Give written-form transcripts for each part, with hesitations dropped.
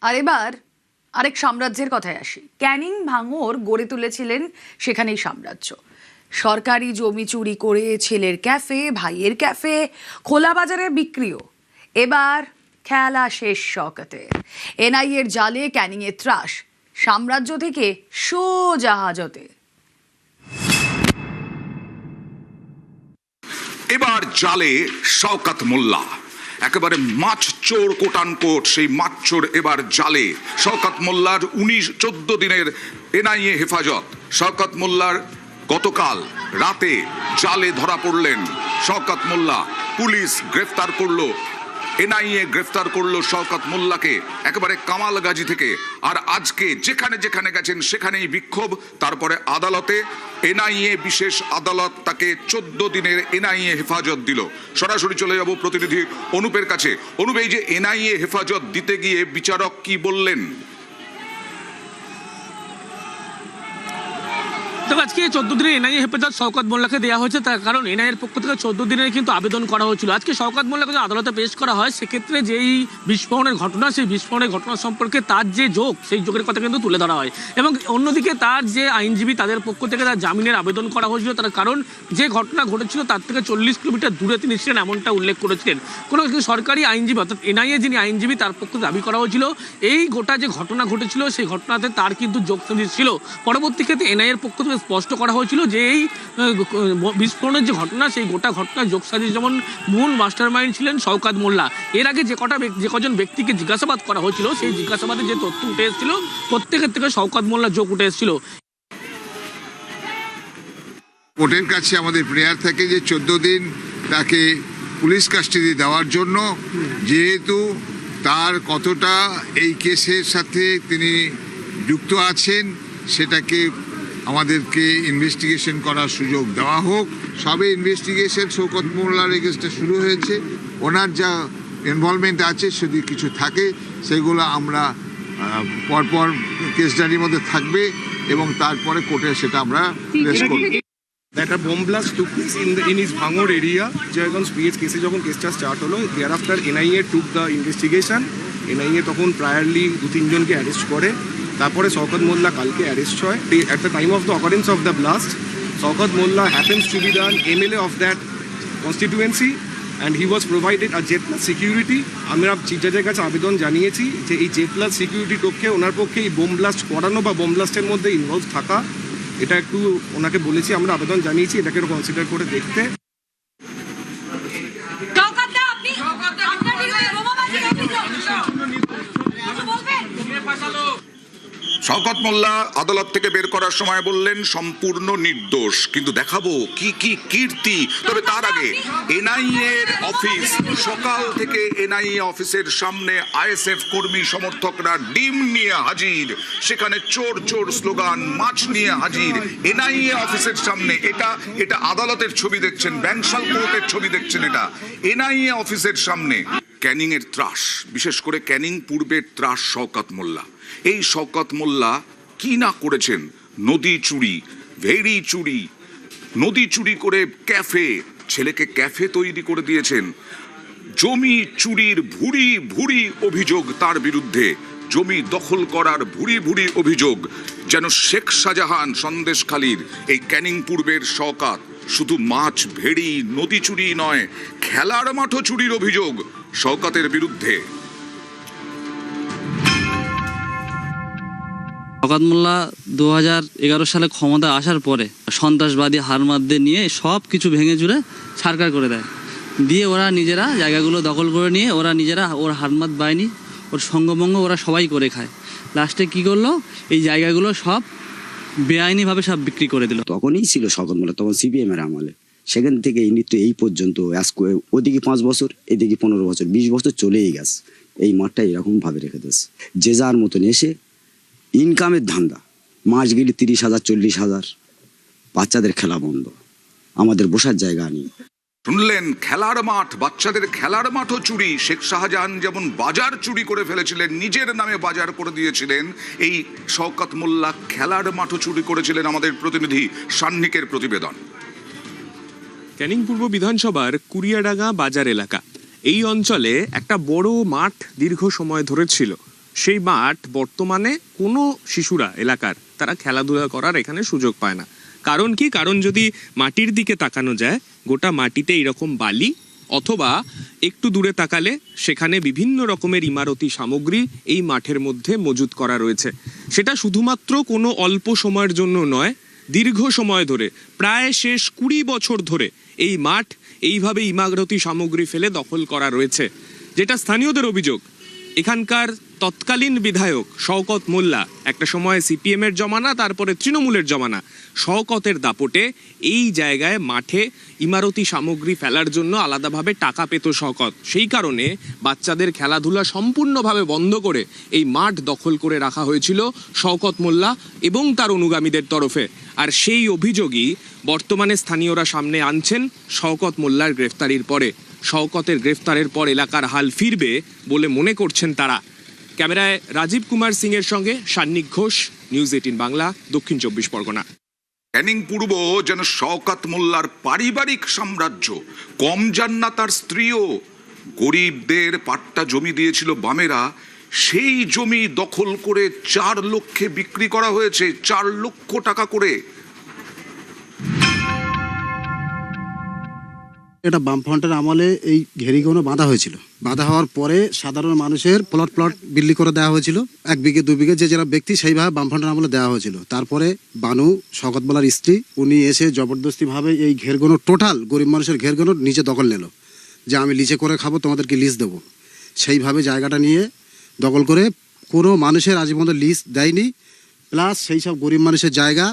আর এবার আরেক সাম্রাজ্যের কথায় আসি। ক্যানিং ভাঙর গড়ে তুলেছিলেন সেখানেই সাম্রাজ্য। সরকারি জমি চুরি করে ছেলের ক্যাফে, ভাইয়ের ক্যাফে, খোলা বাজারে বিক্রিও। এবার খেলা শেষ শওকতের। এনআইএর জালে ক্যানিংয়ের ত্রাস, সাম্রাজ্য থেকে সোজা হাজতে। এবার জালে শওকত মোল্লা, একেবারে মাছ চোর কোটানকোট সেই মাছ চোর এবার জালে। শওকত মোল্লার 14 দিনের এনআইএ হেফাজত। শওকত মোল্লার গতকাল রাতে জালে ধরা পড়লেন শওকত মোল্লা। পুলিশ গ্রেফতার করলো, এনআইএ গ্রেফতার করলো শওকত মোল্লাকে একেবারে কামালগাজী থেকে। আর আজকে যেখানে যেখানে গেছেন সেখানেই বিক্ষোভ। তারপরে আদালতে এনআইএ বিশেষ আদালত তাকে 14 দিনের এনআইএ হেফাজত দিল। সরাসরি চলে যাব প্রতিনিধি অনুপের কাছে। অনুপ, এই যে এনআইএ হেফাজত দিতে গিয়ে বিচারক কি বললেন? আজকে 14 দিনের এনআইএ হেফাজত শওকত মোল্লাকে দেওয়া হয়েছে, তার কারণ এনআইএর পক্ষ থেকে 14 দিনের কিন্তু আবেদন করা হয়েছিল। আজকে শওকত মোল্লাকে যদি আদালতে পেশ করা হয়, সেক্ষেত্রে যেই বিস্ফোরণের ঘটনা, সেই বিস্ফোরণের ঘটনা সম্পর্কে তার যে যোগ, সেই যোগের কথা কিন্তু তুলে ধরা হয়। এবং অন্যদিকে তার যে আইনজীবী, তাদের পক্ষ থেকে তার জামিনের আবেদন করা হয়েছিল। তার কারণ যে ঘটনা ঘটেছিল তার থেকে 40 কিলোমিটার দূরে তিনি ছিলেন, এমনটা উল্লেখ করেছিলেন। কোনো সরকারি আইনজীবী, অর্থাৎ এনআইএ যিনি আইনজীবী, তার পক্ষে দাবি করা হয়েছিল এই গোটা যে ঘটনা ঘটেছিল সেই ঘটনাতে তার কিন্তু যোগ ছিল। পরবর্তী ক্ষেত্রে এনআইএর পক্ষ থেকে স্পষ্ট করা হয়েছিল যে এই বিস্ফোরণের যে ঘটনা, সেই গোটা ঘটনা যোগসাজির যেমন মূল মাস্টারমাইন্ড ছিলেন শওকত মোল্লা। এর আগে যে কজন ব্যক্তিকে জিজ্ঞাসাবাদ করা হয়েছিল, সেই জিজ্ঞাসাবাদে যে তথ্য উঠে এসেছিল, প্রত্যেকের থেকে শওকত মোল্লা যোগ উঠে এসেছিল। কোর্টের কাছে আমাদের প্রেয়ার থাকে যে 14 দিন তাকে পুলিশ কাস্টাডি দেওয়ার জন্য, যেহেতু তার কতটা এই কেসের সাথে তিনি যুক্ত আছেন সেটাকে আমাদেরকে ইনভেস্টিগেশন করার সুযোগ দেওয়া হোক। সবে ইনভেস্টিগেশন শওকত মোল্লার এগেন্সটে শুরু হয়েছে। ওনার যা ইনভলভমেন্ট আছে যদি কিছু থাকে সেগুলো আমরা পরপর কেস ডায়েরির মধ্যে থাকবে এবং তারপরে কোর্টে সেটা আমরা প্লেস করব। That a bomb blast took place in his Bhangor area. Jayganj PH case যখন কেসটা স্টার্ট হলো, thereafter NIA took the investigation. NIA তখন প্রায়রলি 2-3 জনকে অ্যারেস্ট করে। তারপরে শওকত মোল্লা কালকে অ্যারেস্ট হয়। At the time of the occurrence of the blast, Shaukat Molla happens to be the MLA of that constituency and he was provided a J+ security. আমরা chief জাজের কাছে আবেদন জানিয়েছি যে এই J+ সিকিউরিটি পক্ষে ওনার পক্ষে এই বোম ব্লাস্ট করানো বা বোম ব্লাস্টের মধ্যে ইনভলভ থাকা, এটা একটু ওনাকে বলেছি, আমরা আবেদন জানিয়েছি এটাকে কনসিডার করে দেখতে। শওকত মোল্লা আদালত থেকে বের করার সময় বললেন সম্পূর্ণ নির্দোষ, কিন্তু দেখাবো কি কি কীর্তি। তবে তার আগে এনআইএ এর অফিস, সকাল থেকে এনআইএ অফিসের সামনে আইএসএফ কর্মী সমর্থকরা ডিম নিয়ে হাজির, সেখানে চোর চোর স্লোগান, মাছ নিয়ে হাজির এনআইএ অফিসের সামনে। এটা আদালতের ছবি দেখছেন, ব্যাংশাল কোর্টের ছবি দেখছেন, এটা এনআইএ অফিসের সামনে। ক্যানিং এর ত্রাস, বিশেষ করে ক্যানিং পূর্বের ত্রাস শওকত মোল্লা। এই শওকত মোল্লা কি না করেছেন? নদী চুরি, ভেড়ি চুরি, নদী চুরি করে ক্যাফে, ছেলেকে ক্যাফে তৈরি করে দিয়েছেন। জমি চুরির ভুরি ভুরি অভিযোগ তার বিরুদ্ধে, জমি দখল করার ভুরি ভুরি অভিযোগ। যেন শেখ শাহজাহান সন্দেশখালীর এই ক্যানিং পূর্বের শওকত। শুধু মাছ, ভেড়ি, নদী চুরি নয়, খেলার মাঠও চুরির অভিযোগ শওকতের বিরুদ্ধে। শওকত মোল্লা 2011 সালে ক্ষমতা আসার পরে সন্ত্রাসবাদী হারমাদদের নিয়ে সব কিছু ভেঙে চুরে ছারকার করে দেয়, দিয়ে ওরা নিজেরা জায়গাগুলো দখল করে নিয়ে ওরা নিজেরা, ওর হারমাদ বাহিনী, ওর সঙ্গভঙ্গ ওরা সবাই করে খায়। লাস্টে কি করলো, এই জায়গাগুলো সব বেআইনিভাবে সব বিক্রি করে দিল। তখনই ছিল শওকত মোল্লা, তখন CPM এর আমলে। সেখান থেকে এই নৃত্য এই পর্যন্ত ওদিকে 5 বছর, এদিকে 15 বছর, 20 বছর চলেই গেছে। এই মাঠটা এরকমভাবে রেখে দিয়েছে, যে যার মতন এসে ইনকামের ধান্দা। মাস গেলে 30,000 40,000, বাচ্চাদের খেলা বন্ধ, আমাদের বসার জায়গা নেই। শুনলেন, খেলার মাঠ, বাচ্চাদের খেলার মাঠও চুরি। শেখ শাহজাহান যেমন বাজার চুরি করে ফেলেছিলেন, নিজের নামে বাজার করে দিয়েছিলেন, এই শওকত মোল্লা খেলার মাঠও চুরি করেছিলেন। আমাদের প্রতিনিধি সান্নিকের প্রতিবেদন। ক্যানিং পূর্ব বিধানসভার কুরিয়াডাঙ্গা বাজার এলাকা, এই অঞ্চলে একটা বড় মাঠ দীর্ঘ সময় ধরে ছিল। সেই মাঠ বর্তমানে কোনো শিশুরা এলাকার তারা খেলাধুলা করার এখানে সুযোগ পায় না। কারণ কি? কারণ যদি মাটির দিকে তাকানো যায়, গোটা মাটিতে এরকম বালি, অথবা একটু দূরে তাকালে সেখানে বিভিন্ন রকমের ইমারতি সামগ্রী এই মাঠের মধ্যে মজুত করা রয়েছে। সেটা শুধুমাত্র কোনো অল্প সময়ের জন্য নয়, দীর্ঘ সময় ধরে, প্রায় শেষ 20 বছর ধরে এই মাঠ এইভাবে ইমারতি সামগ্রী ফেলে দখল করা রয়েছে। যেটা স্থানীয়দের অভিযোগ, এখানকার তৎকালীন বিধায়ক শওকত মোল্লা, একটা সময় সিপিএম এর জমানা, তারপরে তৃণমূলের জমানা, শওকতের দাপটে এই জায়গায় মাঠে ইমারতি সামগ্রী ফেলার জন্য আলাদাভাবে টাকা পেত শওকত। সেই কারণে বাচ্চাদের খেলাধুলা সম্পূর্ণভাবে বন্ধ করে এই মাঠ দখল করে রাখা হয়েছিল শওকত মোল্লা এবং তার অনুগামীদের তরফে। আর সেই অভিযোগই বর্তমানে স্থানীয়রা সামনে আনছেন শওকত মোল্লার গ্রেফতারির পরে। শওকতের গ্রেফতারের পর এলাকার হাল ফিরবে বলে মনে করছেন তারা। ক্যামেরায় রাজীব কুমার সিং এর সঙ্গে সান্নিক ঘোষ, নিউজ 18 বাংলা, দক্ষিণ 24 পরগনা। ক্যানিং পূর্ব যেন শওকত মোল্লার পারিবারিক সাম্রাজ্য। কম যান না তার স্ত্রীও। গরিবদের পাট্টা জমি দিয়েছিল বামেরা, সেই জমি দখল করে 4 লক্ষে বিক্রি করা হয়েছে, 4 লক্ষ টাকা করে। এটা বামফ্রন্টের আমলে এই ঘেরিগুলো বাঁধা হয়েছিল। বাঁধা হওয়ার পরে সাধারণ মানুষের প্লট বিল্লি করে দেওয়া হয়েছিল, 1 বিঘে 2 বিঘে যে যারা ব্যক্তি সেইভাবে বামফ্রন্টের আমলে দেওয়া হয়েছিল। তারপরে বানু, শওকত মোল্লার স্ত্রী, উনি এসে জবরদস্তিভাবে এই ঘেরগুলো, টোটাল গরিব মানুষের ঘেরগুলো নিচে দখল নিল, যে আমি লিজে করে খাবো, তোমাদেরকে লিজ দেবো। সেইভাবে জায়গাটা নিয়ে দখল করে কোনো মানুষের আজ পর্যন্ত লিজ দেয়নি। প্লাস সেই সব গরিব মানুষের জায়গা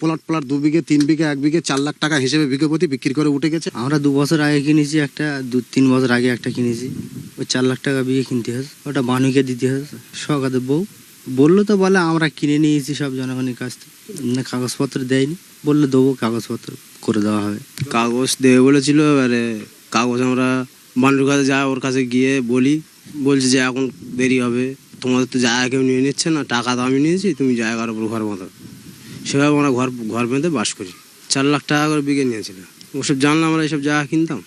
প্লট 2 বিঘে 3 বিঘে 1 বিঘে 4 লাখ টাকা হিসেবে বিঘে প্রতি বিক্রি করে উঠে গেছে। আমরা 2 বছর আগে কিনেছি একটা, 2-3 বছর আগে একটা কিনেছি, ওই 4 লাখ টাকা বিঘে কিনতে হয়েছে। ওটা বানুকে দিতে হয়েছে। শওকতের বউ বললো তো, বলে আমরা কিনে নিয়েছি সব জনগণের কাছ থেকে, না কাগজপত্র দেয়নি, বললে দেবো, কাগজপত্র করে দেওয়া হবে। কাগজ দেবে বলেছিল, এবারে কাগজ আমরা বানুর কাছে যাই, ওর কাছে গিয়ে বলছি যে এখন দেরি হবে, তোমাদের তো জায়গা কেউ নিয়ে নিচ্ছে না, টাকা তো আমি নিয়েছি, তুমি জায়গার উপর ঘর বাঁধো। সেভাবে আমরা ঘর বেঁধে বাস করি। 4 লাখ টাকা করে বিঘে নিয়েছিল। ওসব জানলে আমরা এইসব জায়গা কিনতাম।